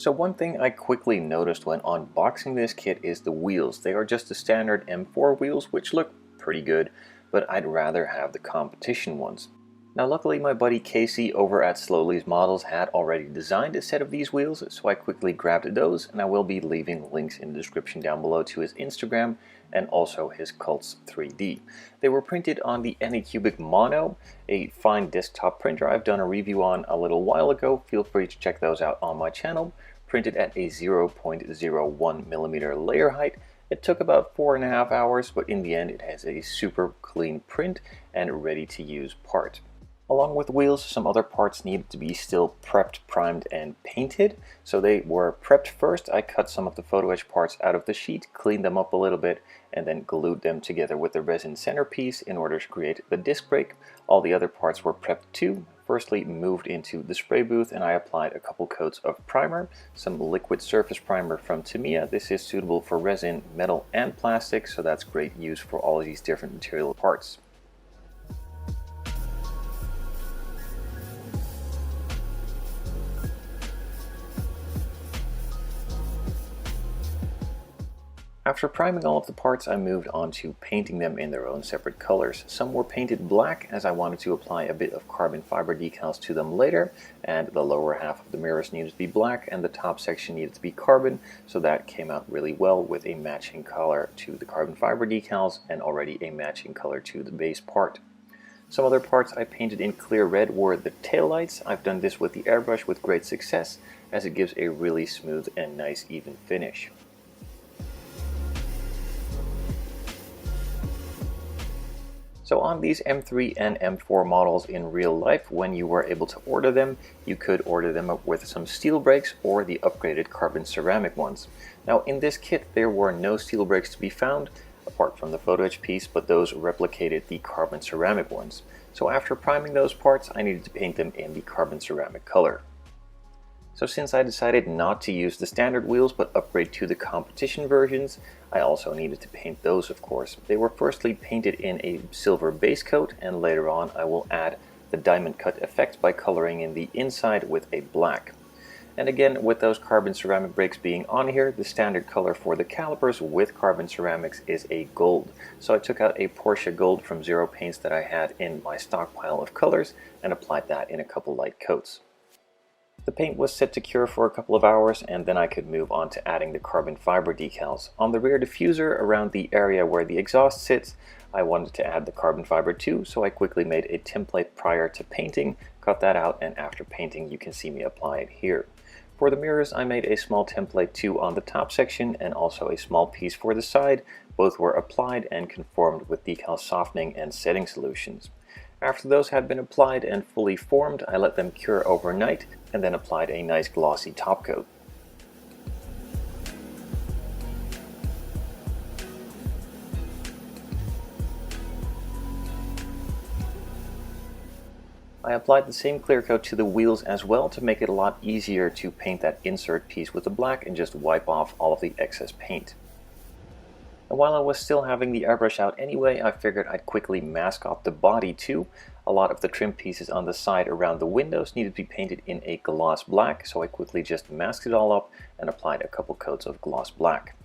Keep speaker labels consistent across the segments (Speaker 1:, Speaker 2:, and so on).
Speaker 1: So one thing I quickly noticed when unboxing this kit is the wheels. They are just the standard M4 wheels, which look pretty good, but I'd rather have the competition ones. Now luckily my buddy Casey over at Slowly's Models had already designed a set of these wheels, so I quickly grabbed those, and I will be leaving links in the description down below to his Instagram and also his Cults 3D. They were printed on the Anycubic Mono, a fine desktop printer I've done a review on a little while ago. Feel free to check those out on my channel. Printed at a 0.01 millimeter layer height. It took about 4.5 hours, but in the end it has a super clean print and ready to use part. Along with wheels, some other parts needed to be still prepped, primed, and painted. So they were prepped first. I cut some of the photo etch parts out of the sheet, cleaned them up a little bit, and then glued them together with the resin centerpiece in order to create the disc brake. All the other parts were prepped too. Firstly, moved into the spray booth and I applied a couple coats of primer, some liquid surface primer from Tamiya. This is suitable for resin, metal, and plastic, so that's great use for all of these different material parts. After priming all of the parts, I moved on to painting them in their own separate colors. Some were painted black as I wanted to apply a bit of carbon fiber decals to them later, and the lower half of the mirrors needed to be black and the top section needed to be carbon, so that came out really well with a matching color to the carbon fiber decals and already a matching color to the base part. Some other parts I painted in clear red were the taillights. I've done this with the airbrush with great success as it gives a really smooth and nice even finish. So on these M3 and M4 models in real life, when you were able to order them, you could order them with some steel brakes or the upgraded carbon ceramic ones. Now in this kit there were no steel brakes to be found, apart from the photo etch piece, but those replicated the carbon ceramic ones. So after priming those parts, I needed to paint them in the carbon ceramic color. So since I decided not to use the standard wheels but upgrade to the competition versions, I also needed to paint those, of course. They were firstly painted in a silver base coat, and later on I will add the diamond cut effect by coloring in the inside with a black. And again, with those carbon ceramic brakes being on here, the standard color for the calipers with carbon ceramics is a gold. So I took out a Porsche Gold from Zero Paints that I had in my stockpile of colors and applied that in a couple light coats. The paint was set to cure for a couple of hours, and then I could move on to adding the carbon fiber decals. On the rear diffuser, around the area where the exhaust sits, I wanted to add the carbon fiber too, so I quickly made a template prior to painting, cut that out, and after painting you can see me apply it here. For the mirrors, I made a small template too on the top section and also a small piece for the side. Both were applied and conformed with decal softening and setting solutions. After those had been applied and fully formed, I let them cure overnight and then applied a nice glossy top coat. I applied the same clear coat to the wheels as well to make it a lot easier to paint that insert piece with the black and just wipe off all of the excess paint. And while I was still having the airbrush out anyway, I figured I'd quickly mask off the body too. A lot of the trim pieces on the side around the windows needed to be painted in a gloss black, so I quickly just masked it all up and applied a couple coats of gloss black.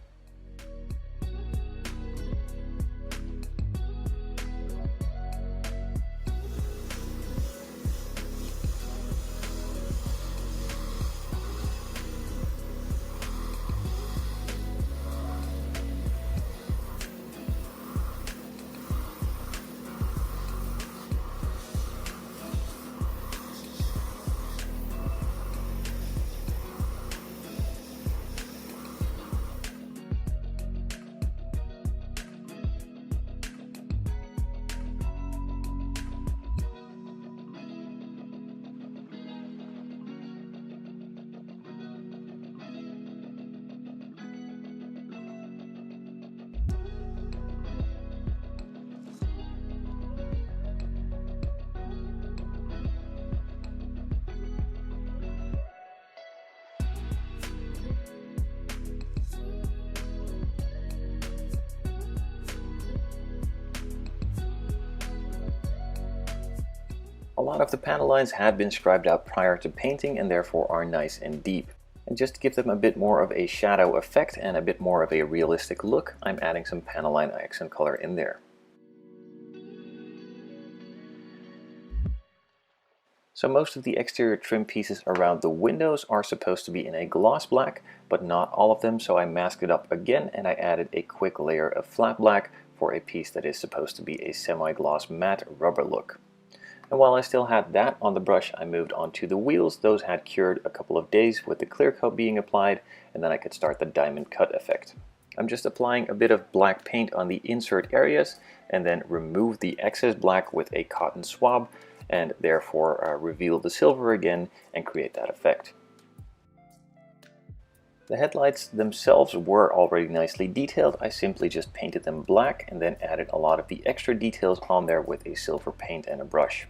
Speaker 1: A lot of the panel lines had been scribed out prior to painting and therefore are nice and deep. And just to give them a bit more of a shadow effect and a bit more of a realistic look, I'm adding some panel line accent color in there. So most of the exterior trim pieces around the windows are supposed to be in a gloss black, but not all of them, so I masked it up again and I added a quick layer of flat black for a piece that is supposed to be a semi-gloss matte rubber look. And while I still had that on the brush, I moved on to the wheels. Those had cured a couple of days with the clear coat being applied, and then I could start the diamond cut effect. I'm just applying a bit of black paint on the insert areas and then remove the excess black with a cotton swab, and therefore reveal the silver again and create that effect. The headlights themselves were already nicely detailed. I simply just painted them black and then added a lot of the extra details on there with a silver paint and a brush.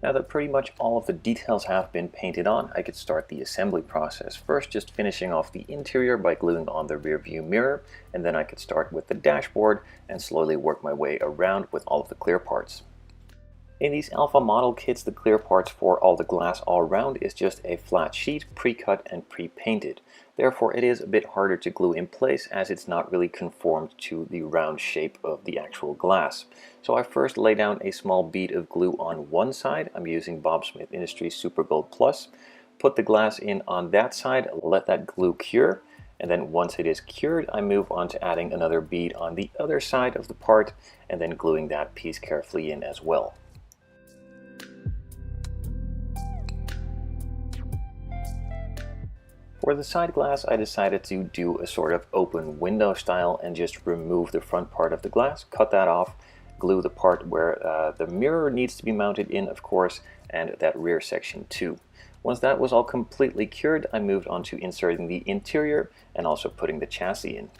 Speaker 1: Now that pretty much all of the details have been painted on, I could start the assembly process. First, just finishing off the interior by gluing on the rear view mirror, and then I could start with the dashboard and slowly work my way around with all of the clear parts. In these alpha model kits, the clear parts for all the glass all around is just a flat sheet, pre-cut and pre-painted. Therefore, it is a bit harder to glue in place as it's not really conformed to the round shape of the actual glass. So I first lay down a small bead of glue on one side. I'm using Bob Smith Industries Super Gold Plus. Put the glass in on that side, let that glue cure. And then once it is cured, I move on to adding another bead on the other side of the part and then gluing that piece carefully in as well. For the side glass, I decided to do a sort of open window style and just remove the front part of the glass, cut that off, glue the part where the mirror needs to be mounted in, of course, and that rear section too. Once that was all completely cured, I moved on to inserting the interior and also putting the chassis in.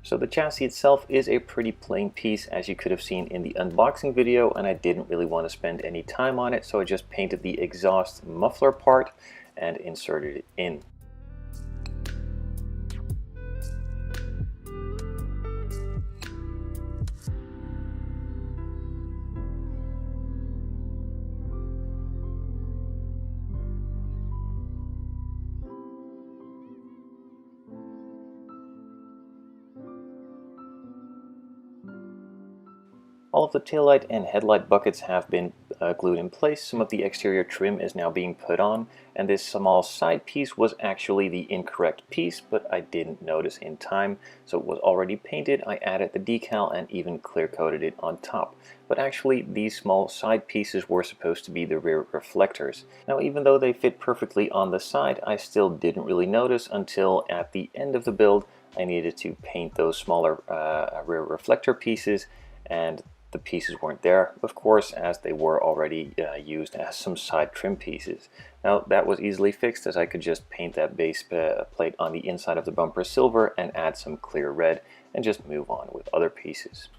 Speaker 1: So the chassis itself is a pretty plain piece, as you could have seen in the unboxing video, and I didn't really want to spend any time on it, so I just painted the exhaust muffler part and inserted it in. All of the taillight and headlight buckets have been glued in place. Some of the exterior trim is now being put on, and this small side piece was actually the incorrect piece, but I didn't notice in time, so it was already painted. I added the decal and even clear coated it on top. But actually, these small side pieces were supposed to be the rear reflectors. Now, even though they fit perfectly on the side, I still didn't really notice until at the end of the build I needed to paint those smaller rear reflector pieces, and the pieces weren't there, of course, as they were already used as some side trim pieces. Now that was easily fixed, as I could just paint that base plate on the inside of the bumper silver and add some clear red and just move on with other pieces.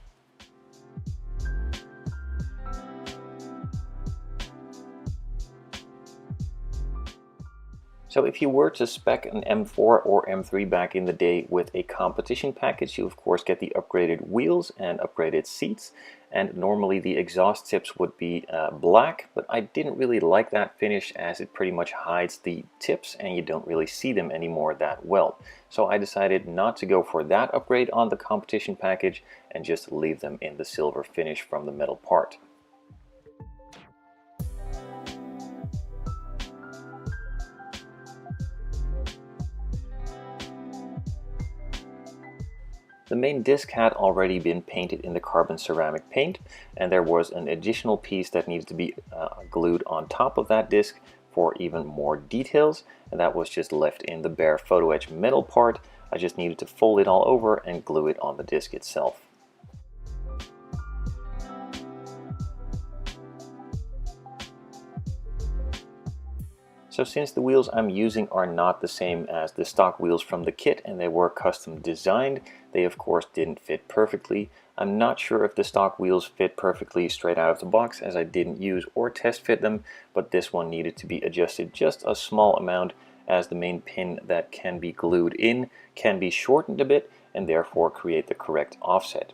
Speaker 1: So if you were to spec an M4 or M3 back in the day with a competition package, you of course get the upgraded wheels and upgraded seats, and normally the exhaust tips would be black, but I didn't really like that finish as it pretty much hides the tips and you don't really see them anymore that well. So I decided not to go for that upgrade on the competition package and just leave them in the silver finish from the metal part. The main disc had already been painted in the carbon ceramic paint, and there was an additional piece that needed to be glued on top of that disc for even more details, and that was just left in the bare photo etch metal part. I just needed to fold it all over and glue it on the disc itself. So since the wheels I'm using are not the same as the stock wheels from the kit and they were custom designed, they of course didn't fit perfectly. I'm not sure if the stock wheels fit perfectly straight out of the box, as I didn't use or test fit them, but this one needed to be adjusted just a small amount, as the main pin that can be glued in can be shortened a bit and therefore create the correct offset.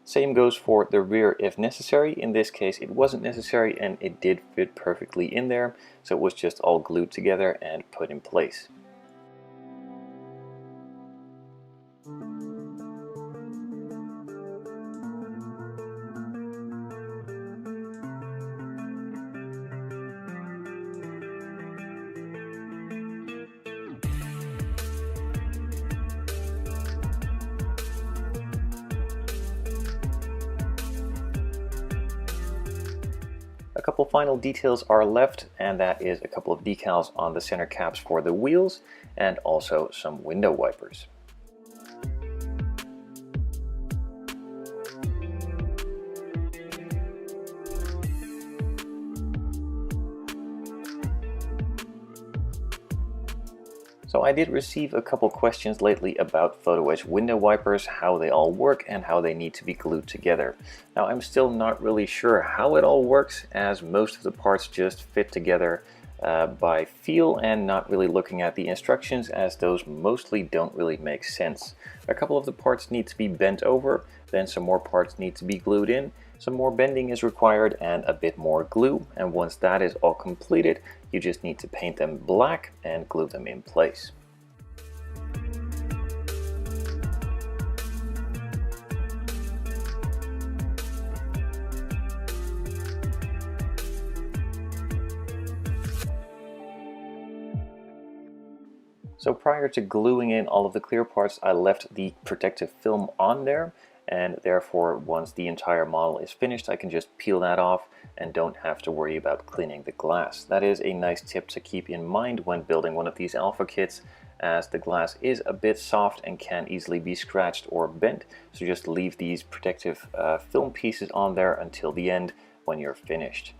Speaker 1: Same goes for the rear if necessary. In this case it wasn't necessary and it did fit perfectly in there, so it was just all glued together and put in place. A couple final details are left, and that is a couple of decals on the center caps for the wheels and also some window wipers. So I did receive a couple questions lately about photo etch window wipers, how they all work and how they need to be glued together. Now I'm still not really sure how it all works, as most of the parts just fit together by feel and not really looking at the instructions, as those mostly don't really make sense. A couple of the parts need to be bent over, then some more parts need to be glued in, some more bending is required and a bit more glue, and once that is all completed you just need to paint them black and glue them in place. So prior to gluing in all of the clear parts, I left the protective film on there, and therefore once the entire model is finished I can just peel that off and don't have to worry about cleaning the glass. That is a nice tip to keep in mind when building one of these alpha kits, as the glass is a bit soft and can easily be scratched or bent, so just leave these protective film pieces on there until the end when you're finished.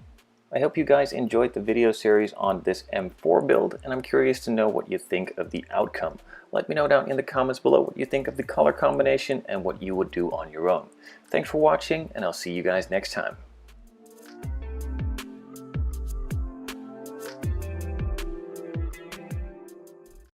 Speaker 1: I hope you guys enjoyed the video series on this M4 build, and I'm curious to know what you think of the outcome. Let me know down in the comments below what you think of the color combination and what you would do on your own. Thanks for watching, and I'll see you guys next time.